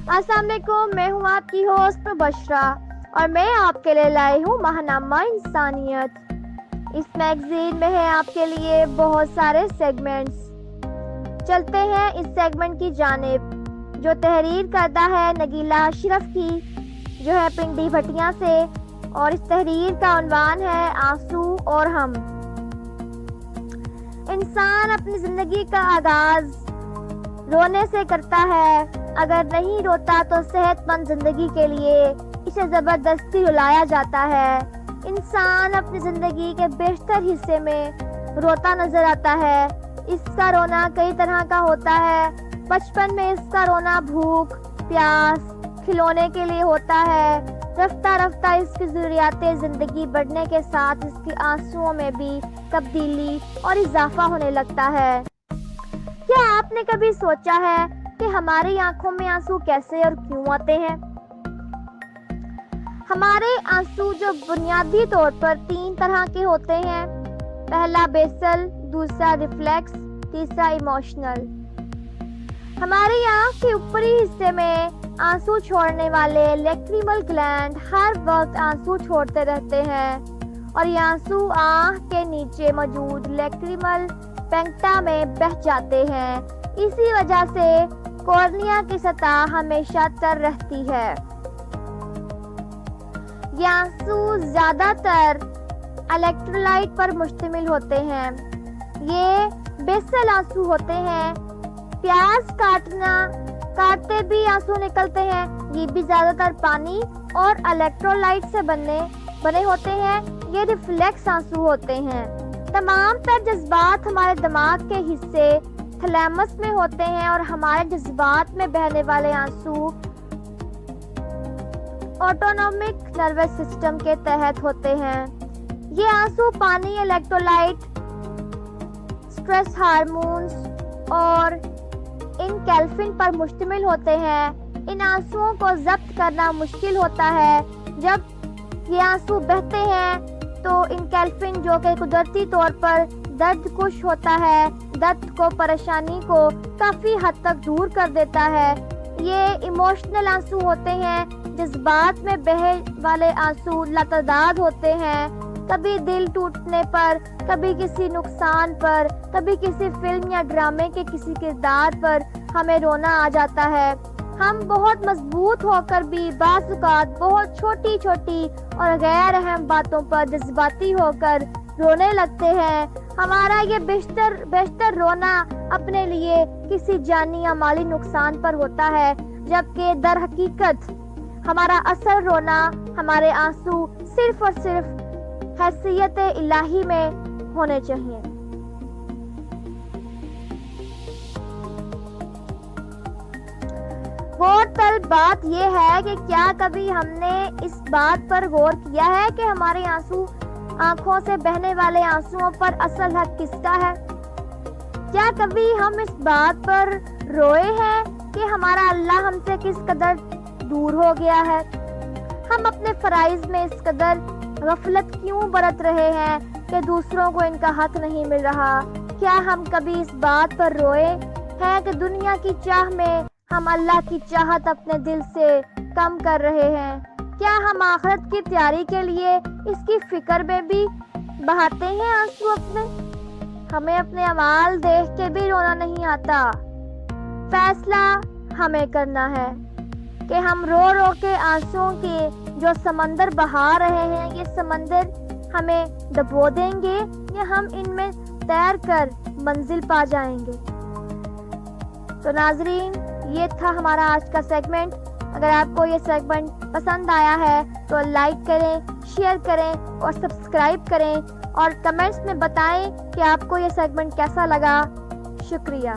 السلام علیکم، میں ہوں آپ کی ہوسٹ بشرا اور میں آپ کے لیے لائی ہوں ماہنامہ انسانیت۔ اس میگزین میں ہے آپ کے لیے بہت سارے سیگمنٹس۔ چلتے ہیں اس سیگمنٹ کی جانب جو تحریر کردہ ہے نگیلا اشرف کی، جو ہے پنڈی بھٹیاں سے، اور اس تحریر کا عنوان ہے آنسو اور ہم۔ انسان اپنی زندگی کا آغاز رونے سے کرتا ہے، اگر نہیں روتا تو صحت مند زندگی کے لیے اسے زبردستی رلایا جاتا ہے۔ انسان اپنی زندگی کے بیشتر حصے میں روتا نظر آتا ہے۔ اس کا رونا کئی طرح کا ہوتا ہے۔ بچپن میں اس کا رونا بھوک، پیاس، کھلونے کے لیے ہوتا ہے۔ رفتہ رفتہ اس کی ضروریات زندگی بڑھنے کے ساتھ اس کے آنسوؤں میں بھی تبدیلی اور اضافہ ہونے لگتا ہے۔ کیا آپ نے کبھی سوچا ہے کہ ہماری آنکھوں میں آنسو کیسے اور کیوں آتے ہیں؟ ہمارے آنسو جو بنیادی طور پر 3 طرح کے ہوتے ہیں، پہلا بیسل، دوسرا ریفلیکس، تیسرا ایموشنل۔ ہماری آنکھ کے اوپری حصے میں آنسو چھوڑنے والے لیکریمل گلینڈ ہر وقت آنسو چھوڑتے رہتے ہیں، اور یہ آنسو آنکھ کے نیچے موجود لیکریمل پینکٹا میں بہہ جاتے ہیں۔ اسی وجہ سے کورنیا کی سطح ہمیشہ تر رہتی ہے۔ یہ آنسو زیادہ تر الیکٹرولائٹ پر مشتمل ہوتے ہیں۔ یہ بیسل آنسو ہوتے ہیں۔ پیاز کاٹتے بھی آنسو نکلتے ہیں، یہ بھی زیادہ تر پانی اور الیکٹرولائٹ سے بنے ہوتے ہیں۔ یہ ریفلیکس آنسو ہوتے ہیں۔ تمام تر جذبات ہمارے دماغ کے حصے تھیلیمس میں ہوتے ہیں، اور ہمارے جذبات میں بہنے والے آنسو آٹونومک نروس سسٹم کے تحت ہوتے ہیں۔ یہ آنسو پانی، الیکٹرولائٹ، سٹریس ہارمونز اور انکیلفن پر مشتمل ہوتے ہیں۔ ان آنسوؤں کو ضبط کرنا مشکل ہوتا ہے۔ جب یہ آنسو بہتے ہیں تو انکیلفن، جو کہ قدرتی طور پر درد کش ہوتا ہے، درد کو، پریشانی کو کافی حد تک دور کر دیتا ہے۔ یہ ایموشنل آنسو ہوتے ہیں۔ جذبات میں بہے والے آنسو لاتعداد ہوتے ہیں، کبھی دل ٹوٹنے پر، کبھی کسی نقصان پر، کبھی کسی فلم یا ڈرامے کے کسی کردار پر ہمیں رونا آ جاتا ہے۔ ہم بہت مضبوط ہو کر بھی بعض اوقات بہت چھوٹی چھوٹی اور غیر اہم باتوں پر جذباتی ہو کر رونے لگتے ہیں۔ ہمارا یہ بیشتر رونا اپنے لیے کسی جانی یا مالی نقصان پر ہوتا ہے، جبکہ در حقیقت ہمارا اصل رونا، ہمارے آنسو صرف اور صرف حیثیت الہی میں ہونے چاہیے۔ غور طلب بات یہ ہے کہ کیا کبھی ہم نے اس بات پر غور کیا ہے کہ ہمارے آنکھوں سے بہنے والے آنسوؤں پر اصل حق کس کا ہے؟ کیا کبھی ہم اس بات پر روئے ہیں کہ ہمارا اللہ ہم سے کس قدر دور ہو گیا ہے؟ ہم اپنے فرائض میں اس قدر غفلت کیوں برت رہے ہیں کہ دوسروں کو ان کا حق نہیں مل رہا؟ کیا ہم کبھی اس بات پر روئے ہیں کہ دنیا کی چاہ میں ہم اللہ کی چاہت اپنے دل سے کم کر رہے ہیں؟ کیا ہم آخرت کی تیاری کے لیے اس کی فکر میں بھی بہاتے ہیں آنسو اپنے؟ ہمیں اپنے اعمال دیکھ کے بھی رونا نہیں آتا۔ فیصلہ ہمیں کرنا ہے کہ ہم رو رو کے آنسوؤں کے جو سمندر بہا رہے ہیں، یہ سمندر ہمیں ڈبو دیں گے یا ہم ان میں تیر کر منزل پا جائیں گے۔ تو ناظرین، یہ تھا ہمارا آج کا سیگمنٹ۔ اگر آپ کو یہ سیگمنٹ پسند آیا ہے تو لائک کریں، شیئر کریں اور سبسکرائب کریں، اور کمنٹس میں بتائیں کہ آپ کو یہ سیگمنٹ کیسا لگا۔ شکریہ۔